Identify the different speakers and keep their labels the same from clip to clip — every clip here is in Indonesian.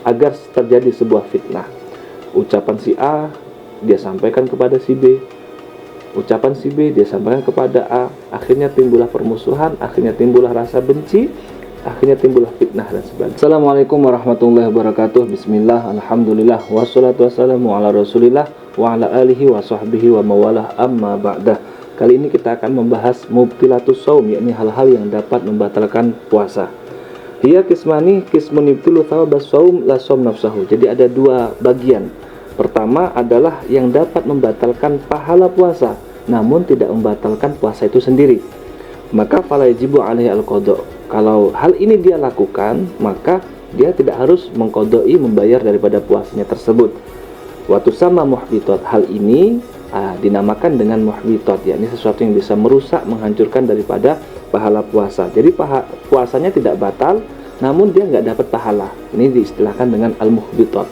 Speaker 1: agar terjadi sebuah fitnah. Ucapan si A dia sampaikan kepada si B, ucapan si B dia sampaikan kepada A, akhirnya timbullah permusuhan, akhirnya timbullah rasa benci, akhirnya timbullah fitnah dan sebagainya. Assalamualaikum warahmatullahi wabarakatuh. Bismillah, alhamdulillah, wassalatu wassalamu ala rasulillah wa ala alihi wa sahbihi wa mawalah, amma ba'dah. Kali ini kita akan membahas mubtilatus shaum, yakni hal-hal yang dapat membatalkan puasa. Hiya kismani, kismun yubtilu thawabas shaum la shaum nafsahu. Jadi ada dua bagian. Pertama adalah yang dapat membatalkan pahala puasa, namun tidak membatalkan puasa itu sendiri. Maka fala yajibu alaihi al-qada. Kalau hal ini dia lakukan, maka dia tidak harus mengqadai, membayar daripada puasanya tersebut. Wa tusamma muhbitat. Hal ini dinamakan dengan muhbitat, yakni sesuatu yang bisa merusak, menghancurkan daripada pahala puasa. Jadi puasanya tidak batal, namun dia nggak dapat pahala. Ini diistilahkan dengan al-muhbitat.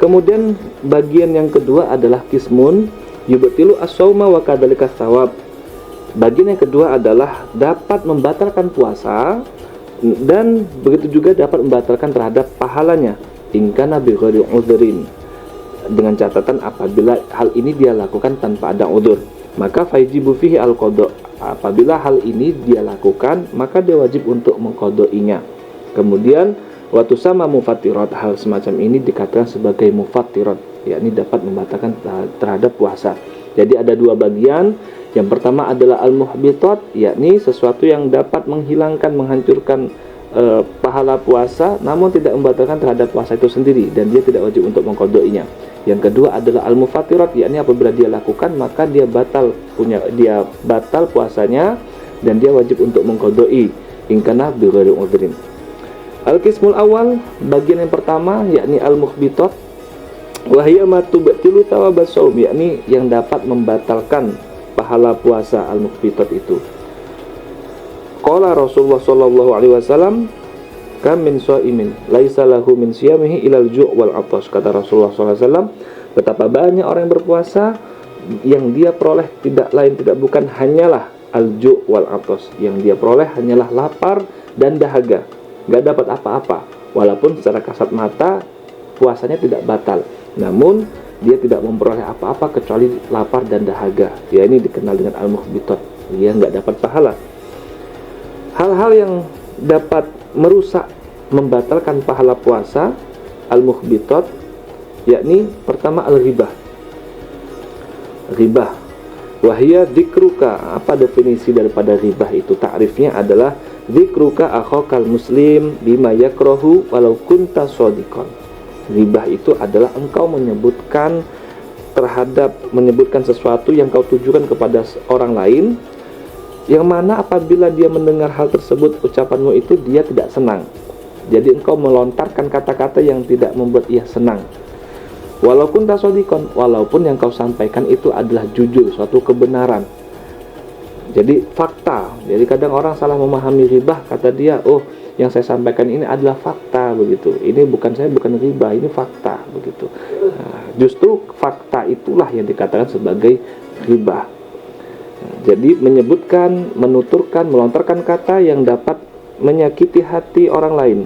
Speaker 1: Kemudian bagian yang kedua adalah kismun yubtilu as-shauma wa kadzalika tsawab. Bagian yang kedua adalah dapat membatalkan puasa dan begitu juga dapat membatalkan terhadap pahalanya in kana bi ghairi udhrin, dengan catatan apabila hal ini dia lakukan tanpa ada udzur. Maka fajibu fihi al-qada. Apabila hal ini dia lakukan, maka dia wajib untuk mengqadainya. Kemudian waktu sama mufattirat, hal semacam ini dikatakan sebagai mufattirat, yakni dapat membatalkan terhadap puasa. Jadi ada dua bagian. Yang pertama adalah al-muhbitat, yakni sesuatu yang dapat menghilangkan, menghancurkan pahala puasa, namun tidak membatalkan terhadap puasa itu sendiri, dan dia tidak wajib untuk mengqadainya. Yang kedua adalah al-mufattirat, yakni apabila dia lakukan maka dia batal puasanya dan dia wajib untuk mengqadai in kana bi ghairi udhrin. Al-qismul awal, bagian yang pertama, yakni al-muhbitat, wa hiya ma tubtilu thawabas shaum, yakni yang dapat membatalkan pahala puasa. Al-muhbitat itu, qala Rasulullah sallallahu alaihi wasallam, kam min shaimin laisa lahu min siyamihi ilal ju' wal 'atash. Kata Rasulullah sallallahu alaihi wasallam, betapa banyak orang yang berpuasa yang dia peroleh tidak lain tidak bukan hanyalah al-ju' wal 'atash, yang dia peroleh hanyalah lapar dan dahaga, nggak dapat apa-apa. Walaupun secara kasat mata puasanya tidak batal, namun dia tidak memperoleh apa-apa kecuali lapar dan dahaga. Ya, ini dikenal dengan al-muhbitat, dia nggak dapat pahala. Hal-hal yang dapat merusak, membatalkan pahala puasa, al-muhbitat, yakni pertama al-ghibah. Ghibah, wahia dzikruka. Apa definisi daripada ghibah itu? Ta'rifnya adalah dzikruka akhokal muslim bima yakrahu walau kunta shadiqan. Ghibah itu adalah engkau menyebutkan sesuatu yang kau tujukan kepada orang lain, yang mana apabila dia mendengar hal tersebut, ucapanmu itu dia tidak senang. Jadi engkau melontarkan kata-kata yang tidak membuat ia senang. Walaupun tasodikon, walaupun yang kau sampaikan itu adalah jujur, suatu kebenaran. Jadi fakta. Jadi kadang orang salah memahami ghibah, kata dia, oh yang saya sampaikan ini adalah fakta, begitu. Ini bukan ghibah, ini fakta, begitu. Nah, justru fakta itulah yang dikatakan sebagai ghibah. Jadi menyebutkan, menuturkan, melontarkan kata yang dapat menyakiti hati orang lain,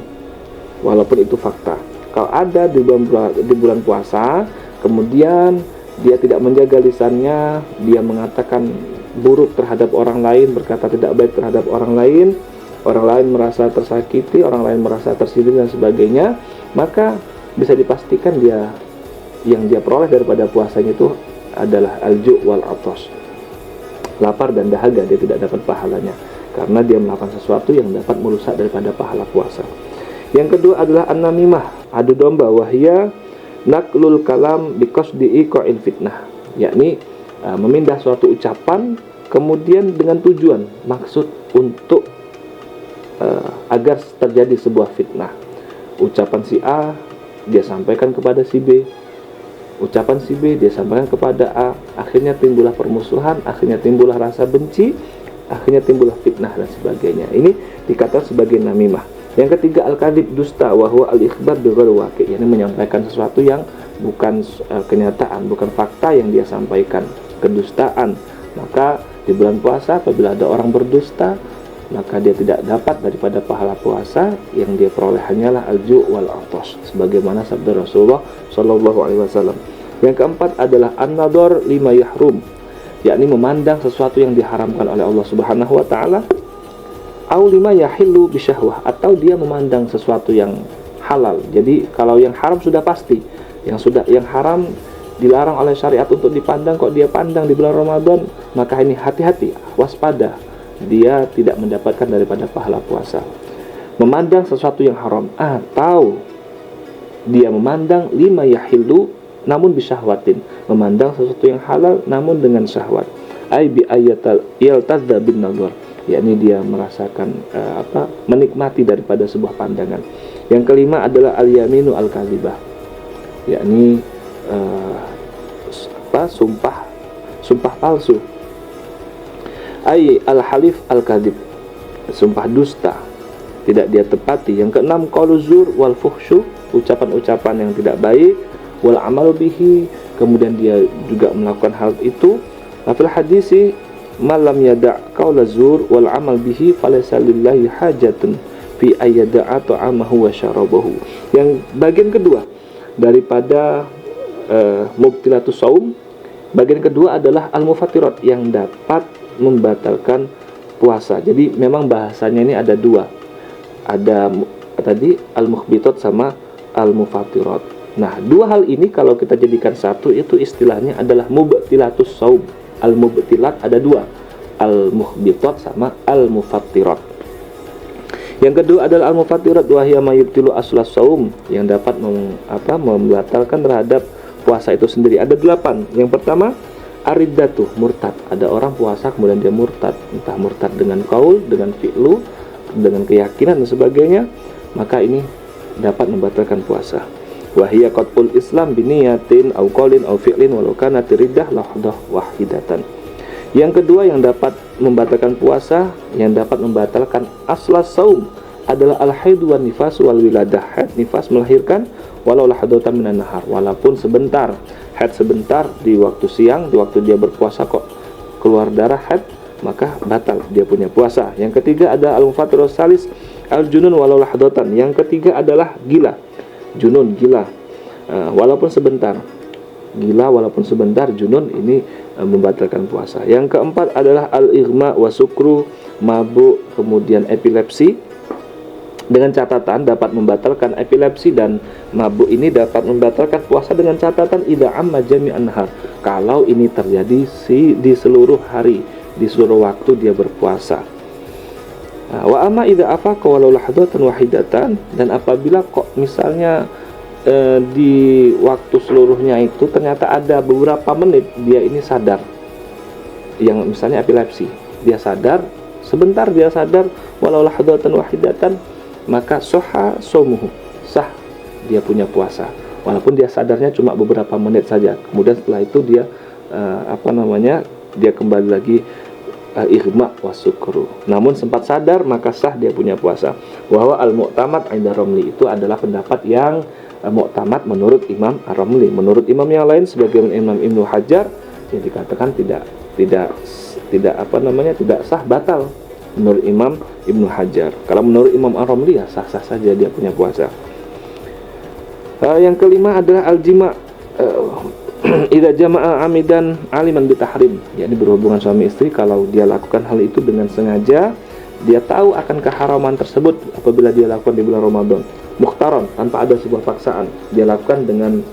Speaker 1: walaupun itu fakta. Kalau ada di bulan puasa, kemudian dia tidak menjaga lisannya, dia mengatakan buruk terhadap orang lain, berkata tidak baik terhadap orang lain merasa tersakiti, orang lain merasa tersindir dan sebagainya, maka bisa dipastikan yang dia peroleh daripada puasanya itu adalah al-ju' wal 'atash, lapar dan dahaga. Dia tidak dapat pahalanya karena dia melakukan sesuatu yang dapat merusak daripada pahala puasa. Yang kedua adalah an-namimah, adu domba, wahia naklul kalam biqasdi iqa'il fitnah, yakni memindah suatu ucapan kemudian dengan tujuan, maksud untuk agar terjadi sebuah fitnah. Ucapan si A dia sampaikan kepada si B, ucapan si B dia sampaikan kepada A, akhirnya timbullah permusuhan, akhirnya timbullah rasa benci, akhirnya timbullah fitnah dan sebagainya. Ini dikatakan sebagai namimah. Yang ketiga al-kadzib, dusta, wa huwa al-ikhbar bi ghairi waqi', yakni menyampaikan sesuatu yang bukan kenyataan, bukan fakta yang dia sampaikan, kedustaan. Maka di bulan puasa apabila ada orang berdusta, maka dia tidak dapat daripada pahala puasa. Yang dia peroleh hanyalah al-ju' wal 'atash, sebagaimana sabda Rasulullah sallallahu alaihi wasallam. Yang keempat adalah an-nadhar lima yahrum, yakni memandang sesuatu yang diharamkan oleh Allah Subhanahu wa taala, au lima yahillu bisyahwah, atau dia memandang sesuatu yang halal. Jadi kalau yang haram sudah pasti, yang haram dilarang oleh syariat untuk dipandang, kok dia pandang di bulan Ramadan, maka ini hati-hati, waspada, dia tidak mendapatkan daripada pahala puasa. Memandang sesuatu yang haram, atau dia memandang lima yahillu namun bisyahwatin, memandang sesuatu yang halal namun dengan syahwat. Ai bi ayatal yaltadza bin nadhar, yakni dia merasakan menikmati daripada sebuah pandangan. Yang kelima adalah al-yaminu al-kadzibah, yakni sumpah palsu. Ai al-halif al-kadzib, sumpah dusta, tidak dia tepati. Yang keenam qaulu zur wal fuhsyu, ucapan-ucapan yang tidak baik, wal amal bihi, kemudian dia juga melakukan hal itu. Fil hadisi malam yada' qaula zur wal amal bihi falaysa lillahi hajatun fi ayyada'a ta'amahu wa syarabahu. Yang bagian kedua daripada mubtilatus saum, bagian kedua adalah al-mufattirat, yang dapat membatalkan puasa. Jadi memang bahasanya ini ada dua, ada tadi al-mukhbitat sama al-mufattirat. Nah, dua hal ini kalau kita jadikan satu, itu istilahnya adalah mubtilatus saum. Al-mubtilat ada dua, al-mukhbitat sama al-mufattirat. Yang kedua adalah al-mufattirat, wa hiya ma yubtilu aslas saum, yang dapat membatalkan terhadap puasa itu sendiri. Ada 8. Yang pertama ariddatu, murtad. Ada orang puasa kemudian dia murtad, entah murtad dengan qaul, dengan fi'lu, dengan keyakinan dan sebagainya, maka ini dapat membatalkan puasa. Wahiyya qat'ul islam biniyatin au qaulin au fi'lin walau kanat riddah lahdah wahidatan. Yang kedua yang dapat membatalkan puasa, yang dapat membatalkan aslas saum, adalah al-haid wan nifas wal wiladah. Haid, nifas, melahirkan, walau lahdatan minan nahar, walaupun sebentar. Haid sebentar di waktu siang, di waktu dia berpuasa kok keluar darah haid, maka batal dia punya puasa. Yang ketiga ada al-mufattirus salis al-junun walau lahdatan. Yang ketiga adalah gila, junun, gila, walaupun sebentar. Gila walaupun sebentar, junun, ini membatalkan puasa. Yang keempat adalah al-ighma wa sukru, mabuk, kemudian epilepsi. Dengan catatan dapat membatalkan epilepsi dan mabuk ini dapat membatalkan puasa dengan catatan idza amma jami'an nahar, kalau ini terjadi di seluruh hari, di seluruh waktu dia berpuasa. Wa amma idza afaqa walau lahdatan wahidatan, dan apabila kok misalnya di waktu seluruhnya itu ternyata ada beberapa menit dia ini sadar, yang misalnya epilepsi, dia sadar sebentar, dia sadar walau lahdatan wahidatan, maka soha somuhu, sah dia punya puasa, walaupun dia sadarnya cuma beberapa menit saja. Kemudian setelah itu dia dia kembali lagi ighma wasukru, namun sempat sadar, maka sah dia punya puasa. Wa al-mu'tamad 'inda Ramli, itu adalah pendapat yang mu'tamad menurut Imam Ar-Ramli. Menurut imam yang lain sebagai Imam Ibnu Hajar, yang dikatakan tidak sah, batal menurut Imam Ibnu Hajar. Kalau menurut Imam Ar-Ramli ya sah-sah saja dia punya puasa. Yang kelima adalah al-jima', idza jama'a amidan aliman bitahrim, yakni berhubungan suami istri kalau dia lakukan hal itu dengan sengaja, dia tahu akan keharaman tersebut apabila dia lakukan di bulan Ramadan, mukhtaron, tanpa ada sebuah paksaan, dia lakukan dengan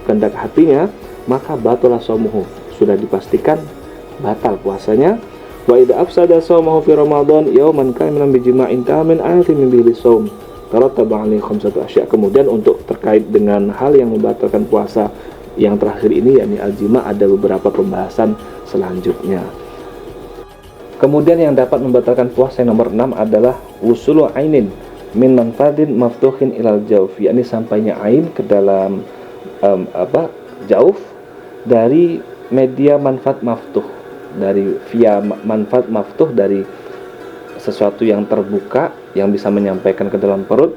Speaker 1: kehendak hatinya, maka batalah shaumuhu, sudah dipastikan batal puasanya. Wa idza afsada shaumahu fi Ramadan yauman kamilan bijima'in tamin azimin bihi shaum tarattaba 'alaihi khamsatu asya'. Kemudian untuk terkait dengan hal yang membatalkan puasa yang terakhir ini, yakni al-jima', ada beberapa pembahasan selanjutnya. Kemudian yang dapat membatalkan puasa yang nomor 6 adalah wusulu ainin min manfadin maftuhin ilal jauf, yakni sampainya ain ke dalam jauf dari media manfaat maftuh, dari via manfaat maftuh, dari sesuatu yang terbuka yang bisa menyampaikan ke dalam perut.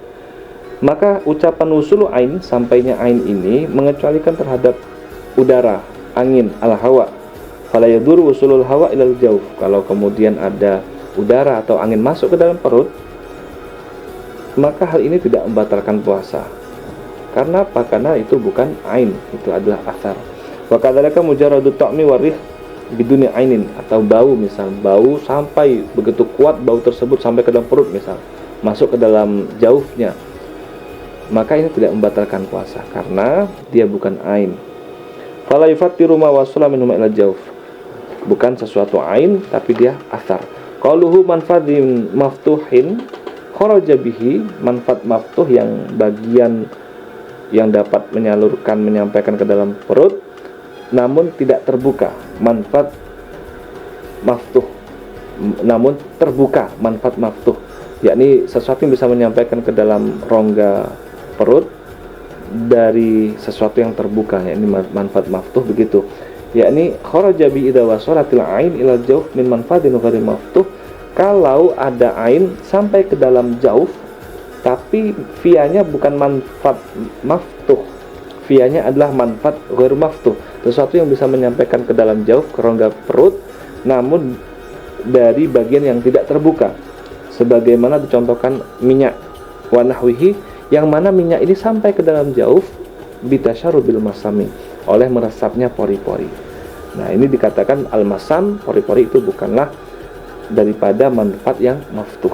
Speaker 1: Maka ucapan wusulu ain, sampainya ain ini mengecualikan terhadap udara, angin, al-hawa. Fala yadur wusulul hawa ilal jauf, kalau kemudian ada udara atau angin masuk ke dalam perut, maka hal ini tidak membatalkan puasa. Karena apa? Karena itu bukan ain, itu adalah athar. Wa kadzalika mujarradu ta'mi warih biduni ainin, atau bau, misal bau sampai begitu kuat bau tersebut sampai ke dalam perut, misal masuk ke dalam jaufnya, maka ini tidak membatalkan puasa karena dia bukan ain. Fala yufattiru ma wasala minhu ila jauf, bukan sesuatu ain tapi dia athar. Qauluhu manfadin maftuhin kharaja bihi, manfaat maftuh yang bagian yang dapat menyalurkan, menyampaikan ke dalam perut namun tidak terbuka, manfaat maftuh namun terbuka, manfaat maftuh, yakni sesuatu yang bisa menyampaikan ke dalam rongga perut dari sesuatu yang terbuka, yakni manfaat maftuh begitu, yakni kharaja bi idza wasalatil ain ila jauf min manfaatin ghairi maftuh, kalau ada ain sampai ke dalam jauf tapi vianya bukan manfaat maftuh, vianya adalah manfaat ghairu maftuh, sesuatu yang bisa menyampaikan ke dalam jauf, ke rongga perut namun dari bagian yang tidak terbuka, sebagaimana dicontohkan minyak wa nahwihi, yang mana minyak ini sampai ke dalam jauf bitasyarubil masami, oleh meresapnya pori-pori. Nah, ini dikatakan al-masam, pori-pori itu bukanlah daripada manfaat yang maftuh.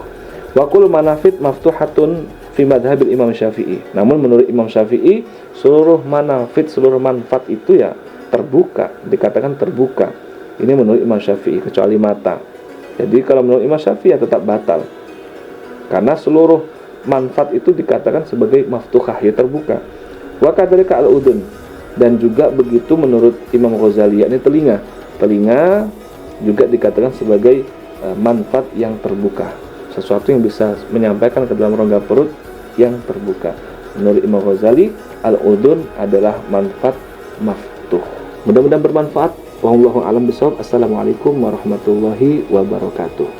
Speaker 1: Wa kullu manafit maftuhatun fi madhabil Imam Syafi'i. Namun menurut Imam Syafi'i seluruh manafit, seluruh manfaat itu ya terbuka, dikatakan terbuka. Ini menurut Imam Syafi'i kecuali mata. Jadi kalau menurut Imam Syafi'i ya tetap batal. Karena seluruh manfaat itu dikatakan sebagai maftuhah, ya terbuka. Wa kadzalika al-udhun, dan juga begitu menurut Imam Ghazali, yakni telinga. Telinga juga dikatakan sebagai manfaat yang terbuka, sesuatu yang bisa menyampaikan ke dalam rongga perut yang terbuka. Menurut Imam Ghazali, al-udhun adalah manfaat maftuh. Mudah-mudahan bermanfaat. Wallahu a'lam bishawab. Assalamualaikum warahmatullahi wabarakatuh.